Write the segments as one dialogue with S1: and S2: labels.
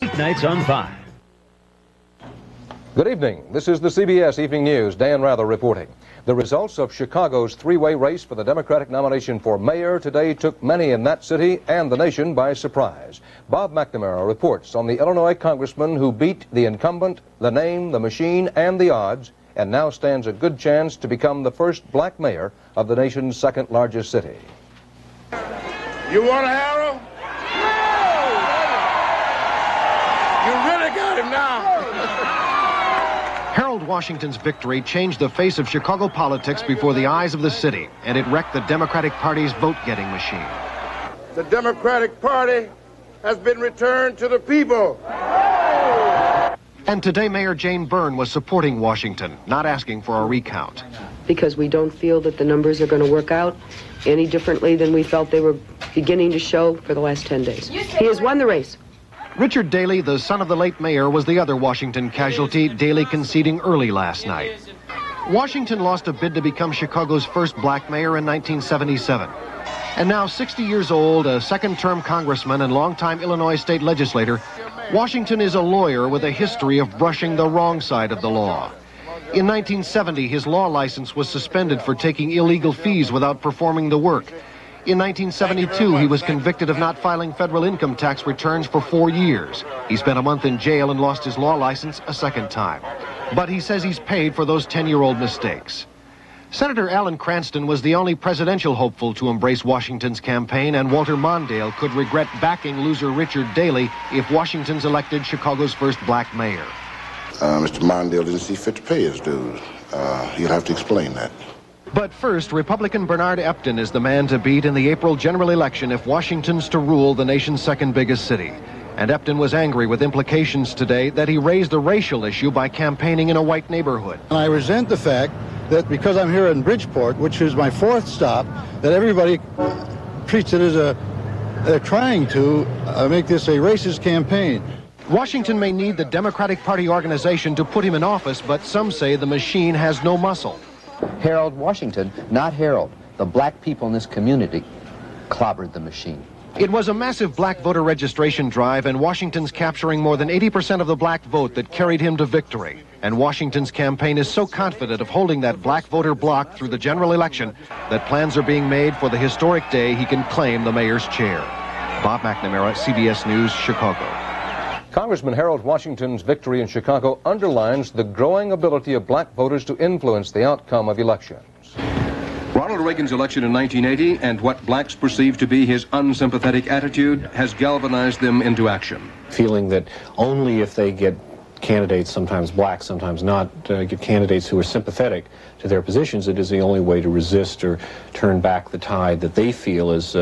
S1: Nights on 5.
S2: Good evening. This is the CBS Evening News. Dan Rather reporting. The results of Chicago's three-way race for the Democratic nomination for mayor today took many in that city and the nation by surprise. Bob McNamara reports on the Illinois congressman who beat the incumbent, the name, the machine, and the odds, and now stands a good chance to become the first black mayor of the nation's second largest city.
S3: You want a Harold? You really got him now.
S4: Harold Washington's victory changed the face of Chicago politics before the eyes of the city, and it wrecked the Democratic Party's vote-getting machine.
S3: The Democratic Party has been returned to the people.
S4: And today, Mayor Jane Byrne was supporting Washington, not asking for a recount.
S5: Because we don't feel that the numbers are going to work out any differently than we felt they were beginning to show for the last 10 days. He has won the race.
S4: Richard Daley, the son of the late mayor, was the other Washington casualty, Daley conceding early last night. Washington lost a bid to become Chicago's first black mayor in 1977. And now, 60 years old, a second-term congressman and longtime Illinois state legislator, Washington is a lawyer with a history of brushing the wrong side of the law. In 1970, his law license was suspended for taking illegal fees without performing the work. In 1972, he was convicted of not filing federal income tax returns for 4 years. He spent a month in jail and lost his law license a second time. But he says he's paid for those 10-year-old mistakes. Senator Alan Cranston was the only presidential hopeful to embrace Washington's campaign, and Walter Mondale could regret backing loser Richard Daley if Washington's elected Chicago's first black mayor.
S6: Mr. Mondale didn't see fit to pay his dues. He'll have to explain that.
S4: But first, Republican Bernard Epton is the man to beat in the April general election if Washington's to rule the nation's second biggest city. And Epton was angry with implications today that he raised a racial issue by campaigning in a white neighborhood.
S7: And I resent the fact that because I'm here in Bridgeport, which is my fourth stop, that everybody treats it as they're trying to make this a racist campaign.
S4: Washington may need the Democratic Party organization to put him in office, but some say the machine has no muscle.
S8: Harold Washington, not Harold. The black people in this community clobbered the machine.
S4: It was a massive black voter registration drive, and Washington's capturing more than 80% of the black vote that carried him to victory. And Washington's campaign is so confident of holding that black voter block through the general election that plans are being made for the historic day he can claim the mayor's chair. Bob McNamara, CBS News, Chicago.
S2: Congressman Harold Washington's victory in Chicago underlines the growing ability of black voters to influence the outcome of elections.
S9: Ronald Reagan's election in 1980 and what blacks perceive to be his unsympathetic attitude has galvanized them into action.
S10: Feeling that only if they get candidates, sometimes black, sometimes not, get candidates who are sympathetic to their positions, it is the only way to resist or turn back the tide that they feel is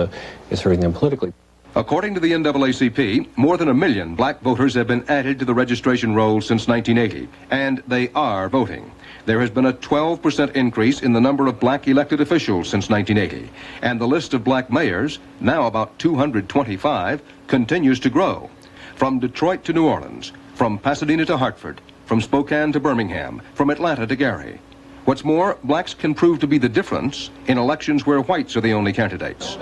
S10: hurting them politically.
S9: According to the NAACP, more than 1 million black voters have been added to the registration roll since 1980, and they are voting. There has been a 12% increase in the number of black elected officials since 1980, and the list of black mayors, now about 225, continues to grow. From Detroit to New Orleans, from Pasadena to Hartford, from Spokane to Birmingham, from Atlanta to Gary. What's more, blacks can prove to be the difference in elections where whites are the only candidates.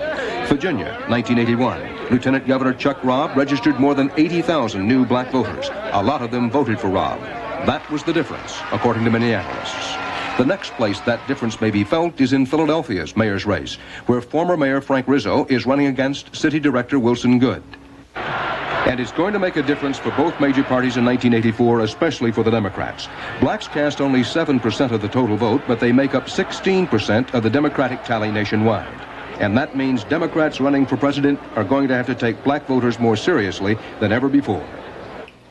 S9: Virginia, 1981. Lieutenant Governor Chuck Robb registered more than 80,000 new black voters. A lot of them voted for Robb. That was the difference, according to many analysts. The next place that difference may be felt is in Philadelphia's mayor's race, where former Mayor Frank Rizzo is running against City Director Wilson Goode. And it's going to make a difference for both major parties in 1984, especially for the Democrats. Blacks cast only 7% of the total vote, but they make up 16% of the Democratic tally nationwide. And that means Democrats running for president are going to have to take black voters more seriously than ever before.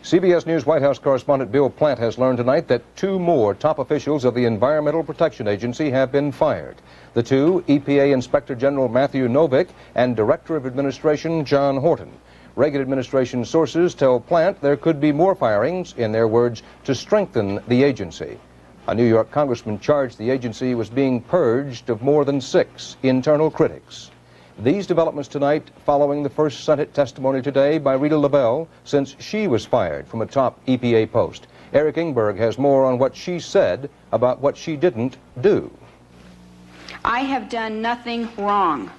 S2: CBS News White House correspondent Bill Plant has learned tonight that 2 more top officials of the Environmental Protection Agency have been fired. The 2, EPA Inspector General Matthew Novick and Director of Administration John Horton. Reagan administration sources tell Plant there could be more firings, in their words, to strengthen the agency. A New York congressman charged the agency was being purged of more than 6 internal critics. These developments tonight following the first Senate testimony today by Rita LaBelle since she was fired from a top EPA post. Eric Ingberg has more on what she said about what she didn't do.
S11: I have done nothing wrong.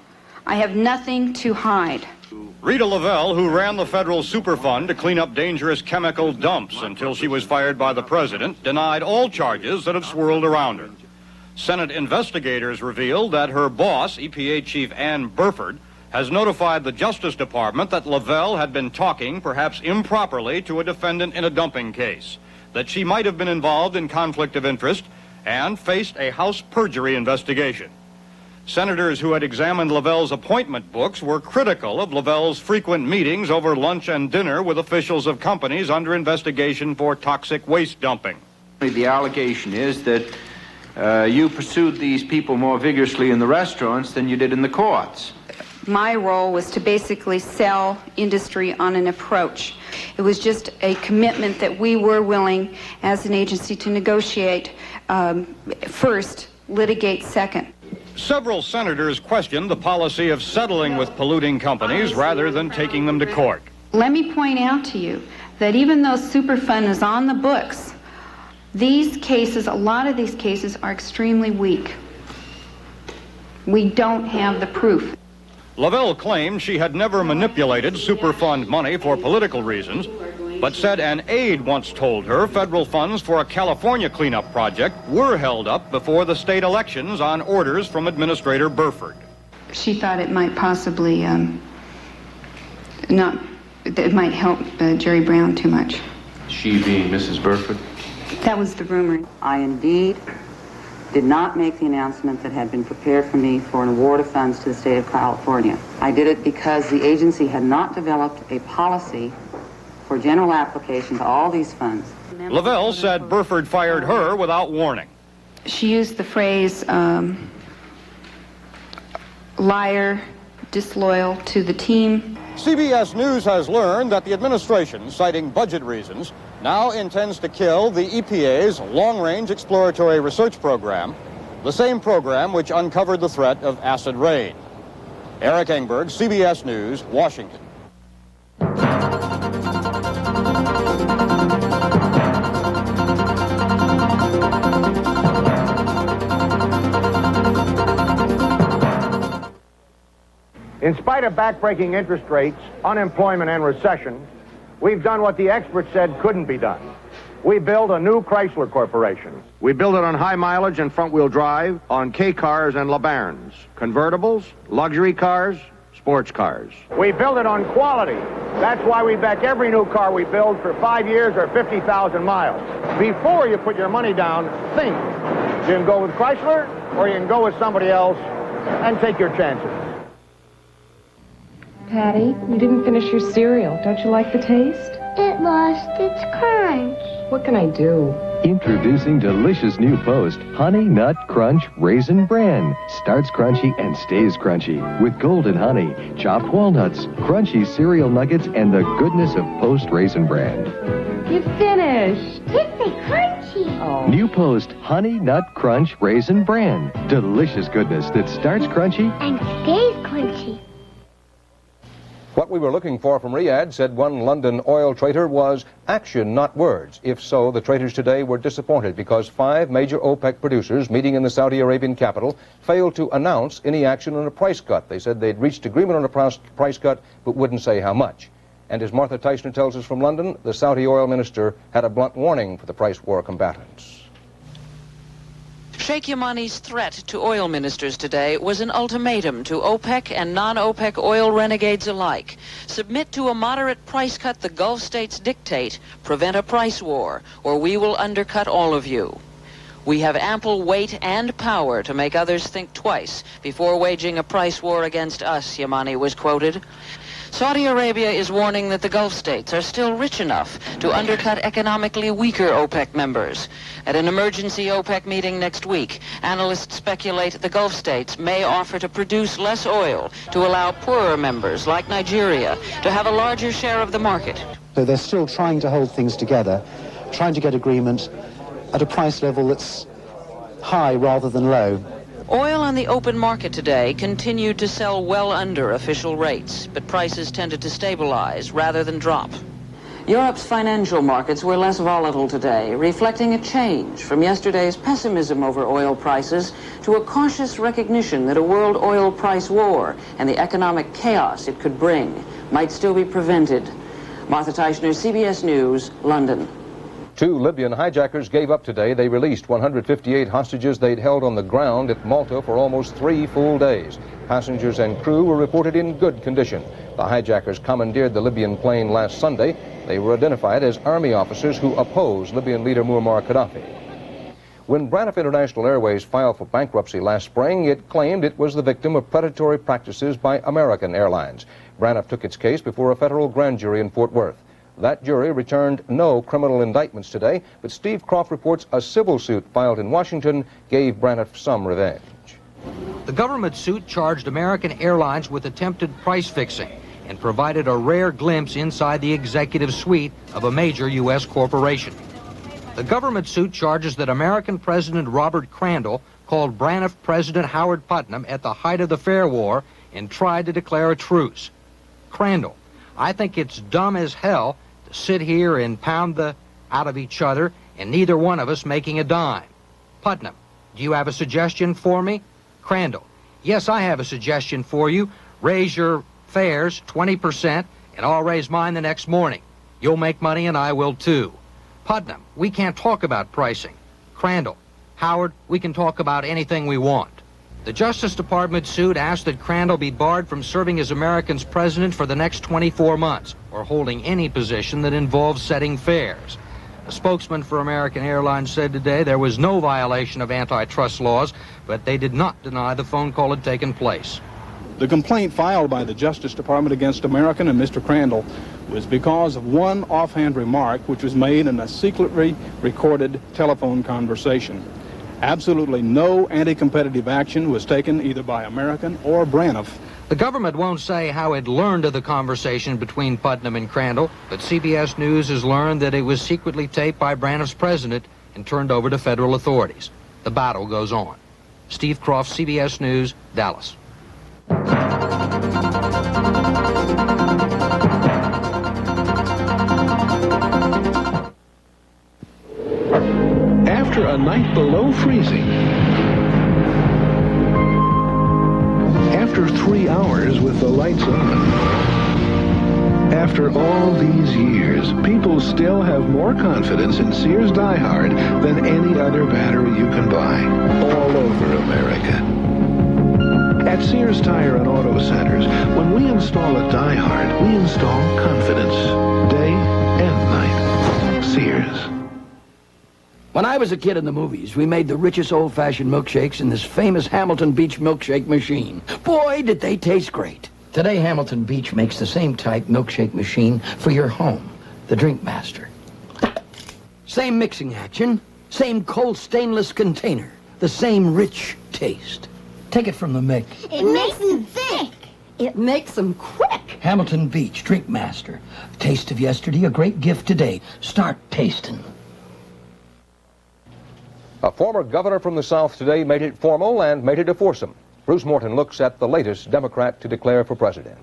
S11: I have nothing to hide.
S1: Rita Lavelle, who ran the federal Superfund to clean up dangerous chemical dumps until she was fired by the president, denied all charges that have swirled around her. Senate investigators revealed that her boss, EPA Chief Ann Burford, has notified the Justice Department that Lavelle had been talking, perhaps improperly, to a defendant in a dumping case, that she might have been involved in conflict of interest, and faced a House perjury investigation. Senators who had examined Lavelle's appointment books were critical of Lavelle's frequent meetings over lunch and dinner with officials of companies under investigation for toxic waste dumping.
S11: The allegation is that you pursued these people more vigorously in the restaurants than you did in the courts.
S12: My role was to basically sell industry on an approach. It was just a commitment that we were willing as an agency to negotiate first, litigate second.
S1: Several senators questioned the policy of settling with polluting companies rather than taking them to court.
S12: Let me point out to you that even though Superfund is on the books, these cases, a lot of these cases are extremely weak. We don't have the proof.
S1: Lavelle claimed she had never manipulated Superfund money for political reasons, but said an aide once told her federal funds for a California cleanup project were held up before the state elections on orders from Administrator Burford.
S12: She thought it might possibly it might help Jerry Brown too much.
S11: She being Mrs. Burford?
S12: That was the rumor.
S13: I indeed did not make the announcement that had been prepared for me for an award of funds to the state of California. I did it because the agency had not developed a policy for general application to all these funds.
S1: Lavelle said Burford fired her without warning.
S12: She used the phrase liar, disloyal to the team.
S1: CBS News has learned that the administration, citing budget reasons, now intends to kill the EPA's long-range exploratory research program, the same program which uncovered the threat of acid rain. Eric Engberg, CBS News, Washington.
S14: In spite of backbreaking interest rates, unemployment, and recession, we've done what the experts said couldn't be done. We built a new Chrysler Corporation. We built it on high mileage and front-wheel drive, on K-cars and LeBarons, convertibles, luxury cars, sports cars. We built it on quality. That's why we back every new car we build for 5 years or 50,000 miles. Before you put your money down, think. You can go with Chrysler or you can go with somebody else and take your chances.
S15: Patty, you didn't finish your cereal. Don't you like the taste?
S16: It lost its crunch.
S15: What can I do?
S17: Introducing delicious new Post Honey Nut Crunch Raisin Bran. Starts crunchy and stays crunchy with golden honey, chopped walnuts, crunchy cereal nuggets, and the goodness of Post Raisin Bran.
S15: You finished.
S16: It's a crunchy.
S15: Oh.
S17: New Post Honey Nut Crunch Raisin Bran. Delicious goodness that starts crunchy
S16: and stays crunchy.
S2: What we were looking for from Riyadh, said one London oil trader, was action, not words. If so, the traders today were disappointed because 5 major OPEC producers meeting in the Saudi Arabian capital failed to announce any action on a price cut. They said they'd reached agreement on a price cut but wouldn't say how much. And as Martha Teichner tells us from London, the Saudi oil minister had a blunt warning for the price war combatants.
S18: Sheikh Yamani's threat to oil ministers today was an ultimatum to OPEC and non-OPEC oil renegades alike. Submit to a moderate price cut the Gulf states dictate, prevent a price war, or we will undercut all of you. We have ample weight and power to make others think twice before waging a price war against us, Yamani was quoted. Saudi Arabia is warning that the Gulf states are still rich enough to undercut economically weaker OPEC members. At an emergency OPEC meeting next week, analysts speculate the Gulf states may offer to produce less oil to allow poorer members, like Nigeria, to have a larger share of the market.
S19: So they're still trying to hold things together, trying to get agreement at a price level that's high rather than low.
S18: Oil on the open market today continued to sell well under official rates, but prices tended to stabilize rather than drop. Europe's financial markets were less volatile today, reflecting a change from yesterday's pessimism over oil prices to a cautious recognition that a world oil price war and the economic chaos it could bring might still be prevented. Martha Teichner, CBS News, London.
S2: 2 Libyan hijackers gave up today. They released 158 hostages they'd held on the ground at Malta for almost 3 full days. Passengers and crew were reported in good condition. The hijackers commandeered the Libyan plane last Sunday. They were identified as army officers who oppose Libyan leader Muammar Gaddafi. When Braniff International Airways filed for bankruptcy last spring, it claimed it was the victim of predatory practices by American Airlines. Braniff took its case before a federal grand jury in Fort Worth. That jury returned no criminal indictments today, but Steve Croft reports a civil suit filed in Washington gave Braniff some revenge.
S20: The government suit charged American Airlines with attempted price fixing and provided a rare glimpse inside the executive suite of a major U.S. corporation. The government suit charges that American President Robert Crandall called Braniff President Howard Putnam at the height of the fare war and tried to declare a truce. Crandall: I think it's dumb as hell to sit here and pound the out of each other and neither one of us making a dime. Putnam: do you have a suggestion for me? Crandall: yes, I have a suggestion for you. Raise your fares 20% and I'll raise mine the next morning. You'll make money and I will too. Putnam: we can't talk about pricing. Crandall: Howard, we can talk about anything we want. The Justice Department suit asked that Crandall be barred from serving as America's president for the next 24 months or holding any position that involves setting fares. A spokesman for American Airlines said today there was no violation of antitrust laws, but they did not deny the phone call had taken place.
S21: The complaint filed by the Justice Department against American and Mr. Crandall was because of one offhand remark which was made in a secretly recorded telephone conversation. Absolutely no anti-competitive action was taken either by American or Braniff.
S20: The government won't say how it learned of the conversation between Putnam and Crandall, but CBS News has learned that it was secretly taped by Braniff's president and turned over to federal authorities. The battle goes on. Steve Croft, CBS News, Dallas.
S22: After a night below freezing, after 3 hours with the lights on, after all these years, people still have more confidence in Sears Die Hard than any other battery you can buy all over America. At Sears Tire and Auto Centers, when we install a Die Hard, we install confidence, day and night. Sears.
S23: When I was a kid in the movies, we made the richest old-fashioned milkshakes in this famous Hamilton Beach milkshake machine. Boy, did they taste great. Today, Hamilton Beach makes the same type milkshake machine for your home, the Drink Master. Same mixing action, same cold stainless container, the same rich taste. Take it from the Mick.
S16: It makes them thick.
S23: It makes them quick. Hamilton Beach Drink Master. Taste of yesterday, a great gift today. Start tasting.
S2: A former governor from the South today made it formal and made it a foursome. Bruce Morton looks at the latest Democrat to declare for president.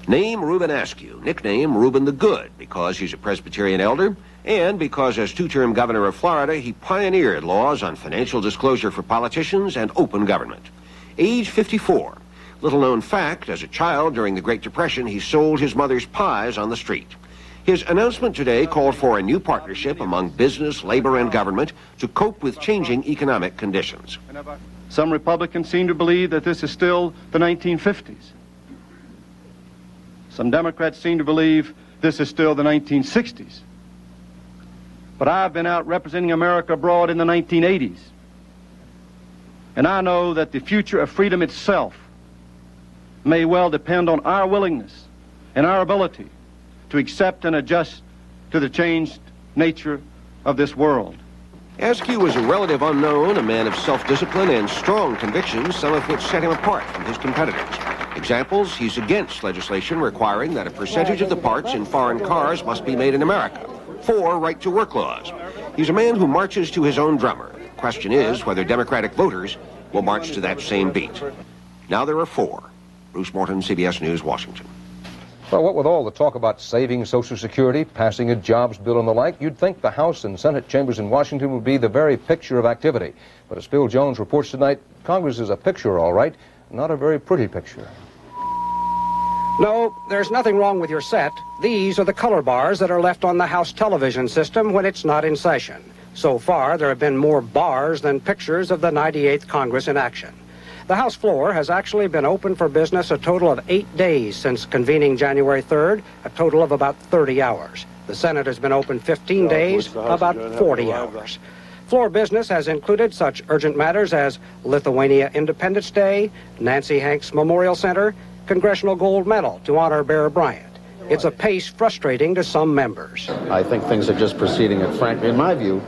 S24: Name Reuben Askew, nickname Reuben the Good, because he's a Presbyterian elder, and because as two-term governor of Florida, he pioneered laws on financial disclosure for politicians and open government. Age 54. Little-known fact, as a child during the Great Depression, he sold his mother's pies on the street. His announcement today called for a new partnership among business, labor, and government to cope with changing economic conditions.
S25: Some Republicans seem to believe that this is still the 1950s. Some Democrats seem to believe this is still the 1960s. But I've been out representing America abroad in the 1980s. And I know that the future of freedom itself may well depend on our willingness and our ability to accept and adjust to the changed nature of this world.
S24: Askew was a relative unknown, a man of self-discipline and strong convictions, some of which set him apart from his competitors. Examples: he's against legislation requiring that a percentage of the parts in foreign cars must be made in America, for right-to-work laws. He's a man who marches to his own drummer. The question is whether Democratic voters will march to that same beat. Now there are four. Bruce Morton, CBS News, Washington.
S2: Well, what with all the talk about saving Social Security, passing a jobs bill and the like, you'd think the House and Senate chambers in Washington would be the very picture of activity. But as Phil Jones reports tonight, Congress is a picture, all right, not a very pretty picture.
S3: No, there's nothing wrong with your set. These are the color bars that are left on the House television system when it's not in session. So far, there have been more bars than pictures of the 98th Congress in action. The House floor has actually been open for business a total of 8 days since convening January 3rd, a total of about 30 hours. The Senate has been open 15 days, about 40 hours. Floor business has included such urgent matters as Lithuania Independence Day, Nancy Hanks Memorial Center, Congressional Gold Medal to honor Bear Bryant. It's a pace frustrating to some members.
S5: I think things are just proceeding at, frankly, in my view,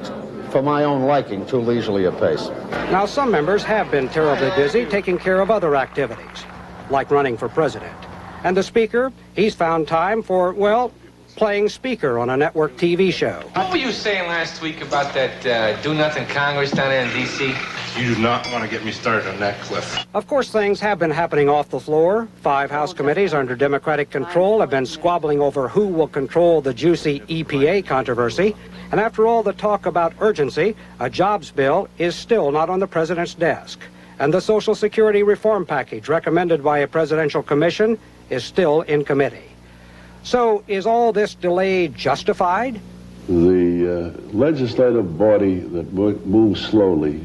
S5: for my own liking, too leisurely a pace.
S3: Now, some members have been terribly busy taking care of other activities, like running for president. And the Speaker, he's found time for, well, playing speaker on a network TV show.
S6: What were you saying last week about that do-nothing Congress down there in D.C.?
S7: You do not want to get me started on that, Cliff.
S3: Of course, things have been happening off the floor. 5 House committees under Democratic control have been squabbling over who will control the juicy EPA controversy. And after all the talk about urgency, a jobs bill is still not on the president's desk. And the Social Security reform package recommended by a presidential commission is still in committee. So is all this delay justified?
S8: The legislative body that moves slowly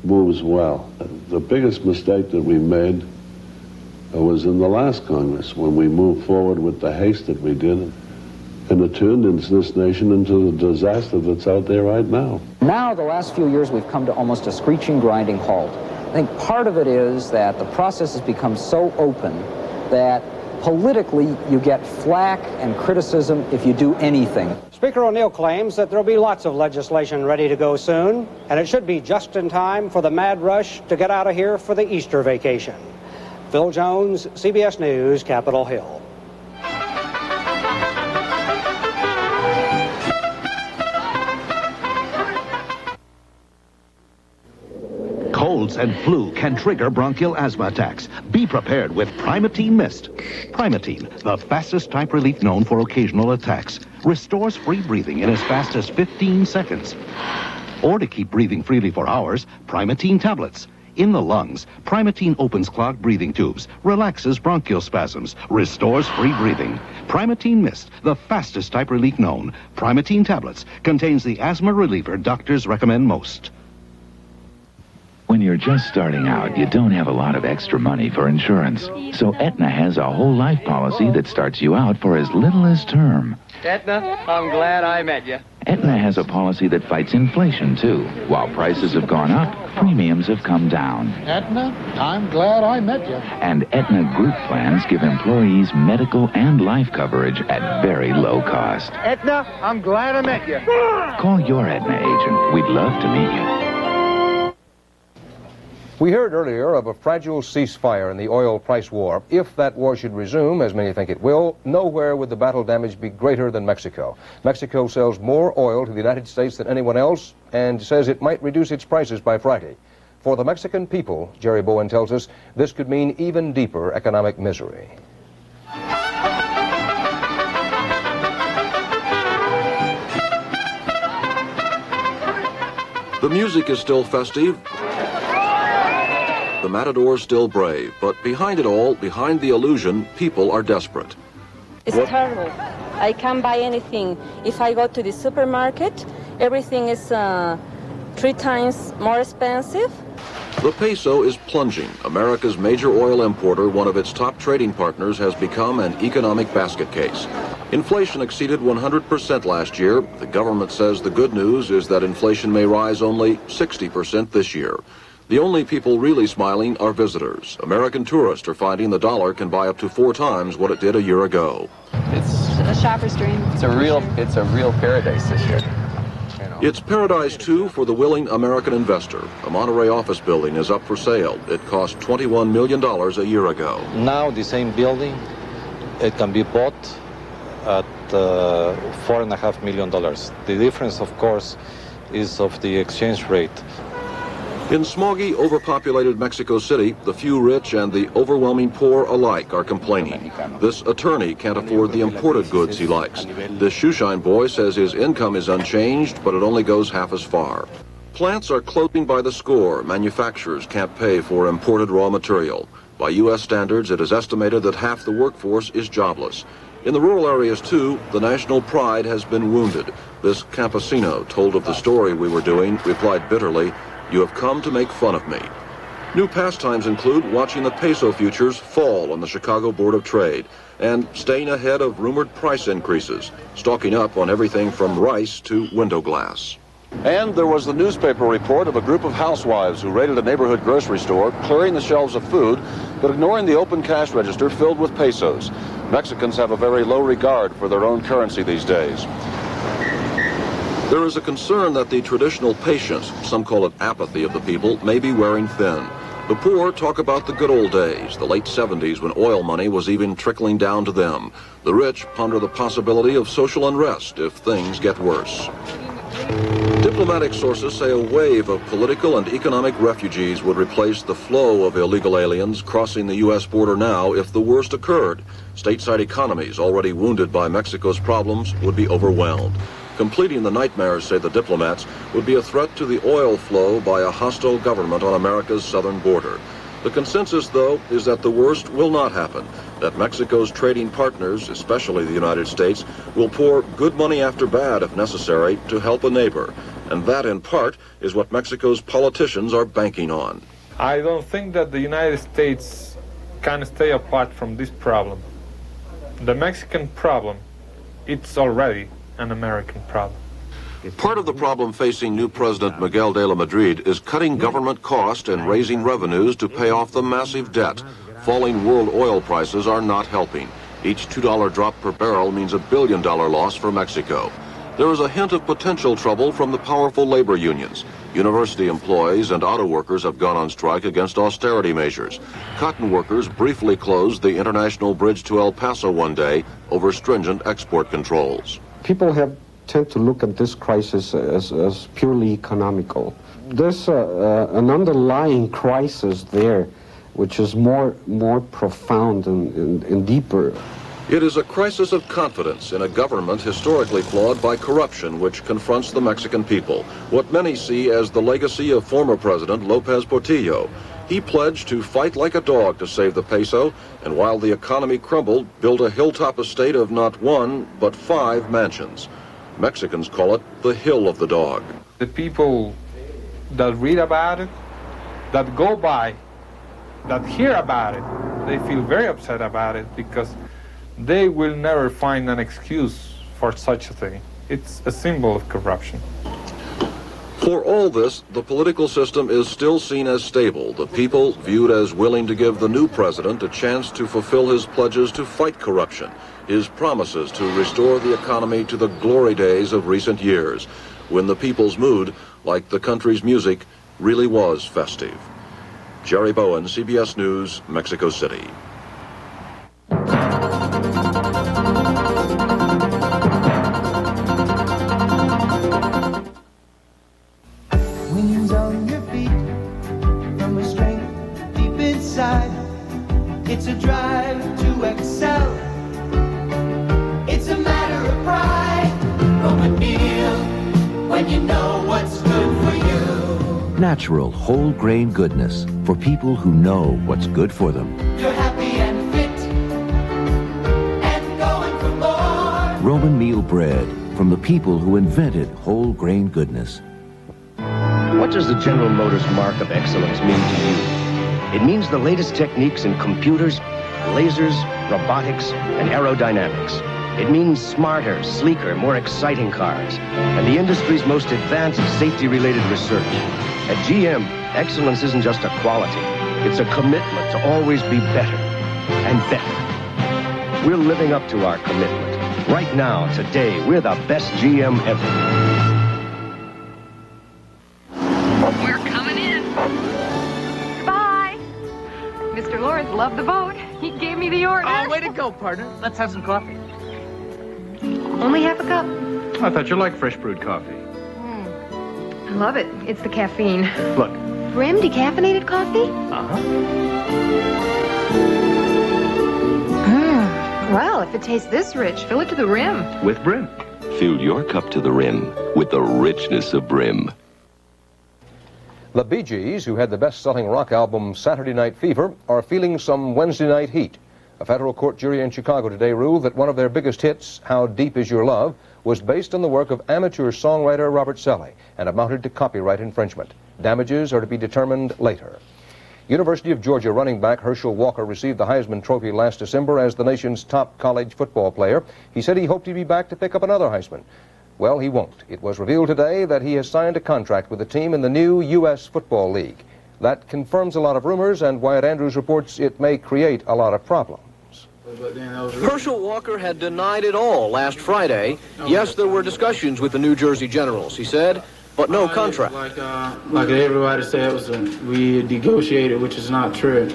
S8: moves well. The biggest mistake that we made was in the last Congress when we moved forward with the haste that we did, and it turned this nation into the disaster that's out there right now.
S26: Now, the last few years, we've come to almost a screeching, grinding halt. I think part of it is that the process has become so open that politically you get flack and criticism if you do anything.
S3: Speaker O'Neill claims that there'll be lots of legislation ready to go soon, and it should be just in time for the mad rush to get out of here for the Easter vacation. Phil Jones, CBS News, Capitol Hill.
S27: Colds and flu can trigger bronchial asthma attacks. Be prepared with Primatene Mist. Primatene, the fastest type relief known for occasional attacks, restores free breathing in as fast as 15 seconds. Or to keep breathing freely for hours, Primatene tablets. In the lungs, Primatene opens clogged breathing tubes, relaxes bronchial spasms, restores free breathing. Primatene Mist, the fastest type relief known. Primatene tablets contains the asthma reliever doctors recommend most.
S28: When you're just starting out, you don't have a lot of extra money for insurance. So Aetna has a whole life policy that starts you out for as little as term.
S29: Aetna, I'm glad I met you.
S28: Aetna has a policy that fights inflation, too. While prices have gone up, premiums have come down.
S29: Aetna, I'm glad I met you.
S28: And Aetna group plans give employees medical and life coverage at very low cost.
S29: Aetna, I'm glad I met you.
S28: Call your Aetna agent. We'd love to meet you.
S2: We heard earlier of a fragile ceasefire in the oil price war. If that war should resume, as many think it will, nowhere would the battle damage be greater than Mexico. Mexico sells more oil to the United States than anyone else and says it might reduce its prices by Friday. For the Mexican people, Jerry Bowen tells us, this could mean even deeper economic misery.
S30: The music is still festive. The matador's still brave, but behind it all, behind the illusion, people are desperate.
S31: It's terrible. I can't buy anything. If I go to the supermarket, everything is 3 times more expensive.
S30: The peso is plunging. America's major oil importer, one of its top trading partners, has become an economic basket case. Inflation exceeded 100% last year. The government says the good news is that inflation may rise only 60% this year. The only people really smiling are visitors. American tourists are finding the dollar can buy up to 4 times what it did a year ago.
S32: It's a shopper's dream.
S30: It's a real paradise this year. It's paradise, too, for the willing American investor. A Monterey office building is up for sale. It cost $21 million a year ago.
S33: Now the same building, it can be bought at $4.5 million. The difference, of course, is of the exchange rate.
S30: In smoggy, overpopulated Mexico City, the few rich and the overwhelming poor alike are complaining. This attorney can't afford the imported goods he likes. This shoeshine boy says his income is unchanged, but it only goes half as far. Plants are closing by the score. Manufacturers can't pay for imported raw material. By U.S. standards, it is estimated that half the workforce is jobless. In the rural areas, too, the national pride has been wounded. This campesino, told of the story we were doing, replied bitterly, "You have come to make fun of me." New pastimes include watching the peso futures fall on the Chicago Board of Trade and staying ahead of rumored price increases, stocking up on everything from rice to window glass. And there was the newspaper report of a group of housewives who raided a neighborhood grocery store, clearing the shelves of food, but ignoring the open cash register filled with pesos. Mexicans have a very low regard for their own currency these days. There is a concern that the traditional patience, some call it apathy of the people, may be wearing thin. The poor talk about the good old days, the late 70s when oil money was even trickling down to them. The rich ponder the possibility of social unrest if things get worse. Diplomatic sources say a wave of political and economic refugees would replace the flow of illegal aliens crossing the U.S. border now if the worst occurred. Stateside economies, already wounded by Mexico's problems, would be overwhelmed. Completing the nightmares, say the diplomats, would be a threat to the oil flow by a hostile government on America's southern border. The consensus, though, is that the worst will not happen, that Mexico's trading partners, especially the United States, will pour good money after bad, if necessary, to help a neighbor. And that, in part, is what Mexico's politicians are banking on.
S1: I don't think that the United States can stay apart from this problem. The Mexican problem, it's already an American problem.
S30: Part of the problem facing new President Miguel de la Madrid is cutting government cost and raising revenues to pay off the massive debt. Falling world oil prices are not helping. Each $2 drop per barrel means $1 billion loss for Mexico. There is a hint of potential trouble from the powerful labor unions. University employees and auto workers have gone on strike against austerity measures. Cotton workers briefly closed the international bridge to El Paso one day over stringent export controls.
S4: People tend to look at this crisis as purely economical. There's an underlying crisis there which is more profound and deeper.
S30: It is a crisis of confidence in a government historically flawed by corruption which confronts the Mexican people, what many see as the legacy of former President Lopez Portillo. He pledged to fight like a dog to save the peso, and while the economy crumbled, built a hilltop estate of not one, but 5 mansions. Mexicans call it the Hill of the Dog.
S1: The people that read about it, that go by, that hear about it, they feel very upset about it because they will never find an excuse for such a thing. It's a symbol of corruption.
S30: For all this, the political system is still seen as stable, the people viewed as willing to give the new president a chance to fulfill his pledges to fight corruption, his promises to restore the economy to the glory days of recent years, when the people's mood, like the country's music, really was festive. Jerry Bowen, CBS News, Mexico City.
S9: Wings on your feet from a strength deep inside. It's a drive to excel. It's a matter of pride. Roman meal when you know what's good for you.
S10: Natural, whole grain goodness for people who know what's good for them.
S9: You're happy and fit and going for more.
S10: Roman meal bread from the people who invented whole grain goodness.
S11: What does the General Motors mark of excellence mean to you? It means the latest techniques in computers, lasers, robotics, and aerodynamics. It means smarter, sleeker, more exciting cars, and the industry's most advanced safety-related research. At GM, excellence isn't just a quality. It's a commitment to always be better and better. We're living up to our commitment. Right now, today, we're the best GM ever.
S12: Mr. Lawrence loved the boat. He gave me the order.
S29: Oh, way to go, partner. Let's have some coffee.
S12: Only half a cup.
S29: I thought you liked fresh brewed coffee.
S12: I love it. It's the caffeine.
S29: Look,
S12: Brim decaffeinated coffee? Well, if it tastes this rich, fill it to the rim.
S28: With Brim.
S13: Fill your cup to the rim with the richness of Brim.
S2: The Bee Gees, who had the best-selling rock album Saturday Night Fever, are feeling some Wednesday night heat. A federal court jury in Chicago today ruled that one of their biggest hits, How Deep Is Your Love, was based on the work of amateur songwriter Robert Selly and amounted to copyright infringement. Damages are to be determined later. University of Georgia running back Herschel Walker received the Heisman Trophy last December as the nation's top college football player. He said he hoped he'd be back to pick up another Heisman. Well, he won't. It was revealed today that he has signed a contract with a team in the new U.S. Football League. That confirms a lot of rumors, and Wyatt Andrews reports it may create a lot of problems.
S14: Herschel Walker had denied it all last Friday. Yes, there were discussions with the New Jersey Generals, he said, but no contract.
S15: Like everybody said, we negotiated, which is not true.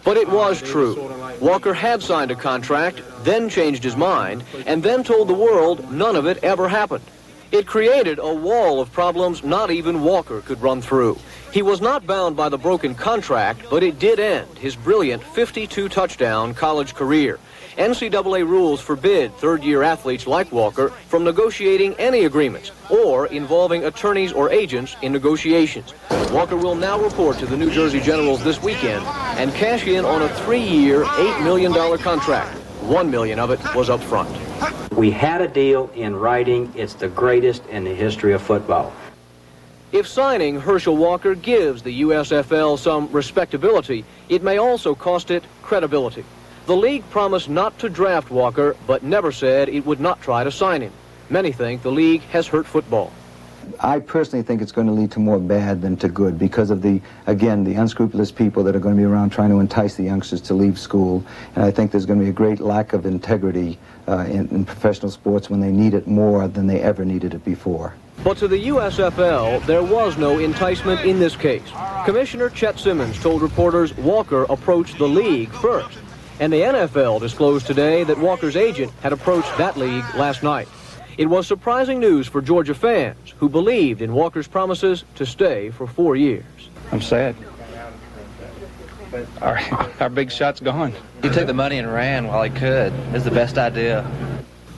S14: But it was true. Walker had signed a contract, then changed his mind, and then told the world none of it ever happened. It created a wall of problems not even Walker could run through. He was not bound by the broken contract, but it did end his brilliant 52-touchdown college career. NCAA rules forbid third-year athletes like Walker from negotiating any agreements or involving attorneys or agents in negotiations. Walker will now report to the New Jersey Generals this weekend and cash in on a 3-year, $8 million contract. $1 million of it was up front.
S16: We had a deal in writing. It's the greatest in the history of football.
S14: If signing Herschel Walker gives the USFL some respectability, it may also cost it credibility. The league promised not to draft Walker, but never said it would not try to sign him. Many think the league has hurt football.
S17: I personally think it's going to lead to more bad than to good because of the unscrupulous people that are going to be around trying to entice the youngsters to leave school. And I think there's going to be a great lack of integrity in professional sports when they need it more than they ever needed it before.
S14: But to the USFL, there was no enticement in this case. Commissioner Chet Simmons told reporters Walker approached the league first. And the NFL disclosed today that Walker's agent had approached that league last night. It was surprising news for Georgia fans who believed in Walker's promises to stay for 4 years.
S18: I'm sad. Our big shot's gone.
S19: He took the money and ran while he could. It was the best idea.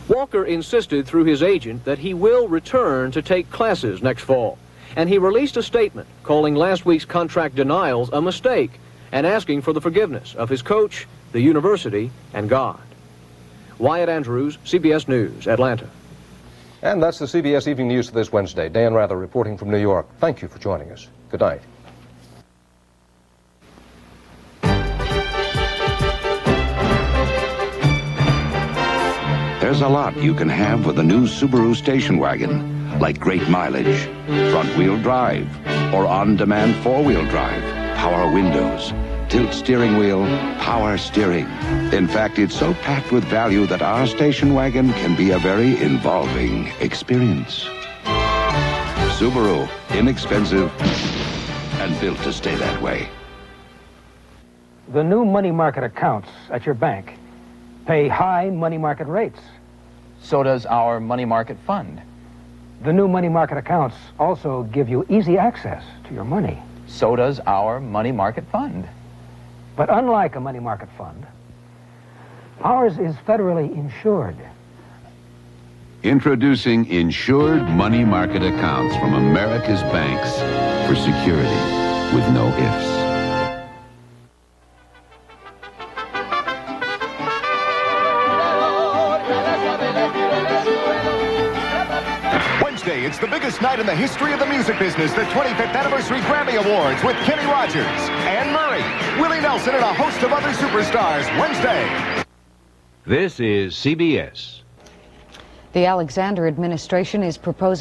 S14: Walker insisted through his agent that he will return to take classes next fall. And he released a statement calling last week's contract denials a mistake and asking for the forgiveness of his coach, the university, and God. Wyatt Andrews, CBS News, Atlanta.
S2: And that's the CBS Evening News for this Wednesday. Dan Rather reporting from New York. Thank you for joining us. Good night.
S27: There's a lot you can have with a new Subaru station wagon, like great mileage, front-wheel drive, or on-demand four-wheel drive, power windows, tilt steering wheel, power steering. In fact, it's so packed with value that our station wagon can be a very involving experience. Subaru, inexpensive and built to stay that way.
S26: The new money market accounts at your bank pay high money market rates.
S20: So does our money market fund.
S26: The new money market accounts also give you easy access to your money.
S20: So does our money market fund.
S26: But unlike a money market fund, ours is federally insured.
S21: Introducing insured money market accounts from America's banks for security with no ifs.
S22: Wednesday, it's the biggest night in the history of the music business, the 25th Anniversary Grammy Awards with Kenny Rogers, Anne Murray, Willie Nelson, and a host of other superstars. Wednesday.
S23: This is CBS.
S24: The Alexander administration is proposing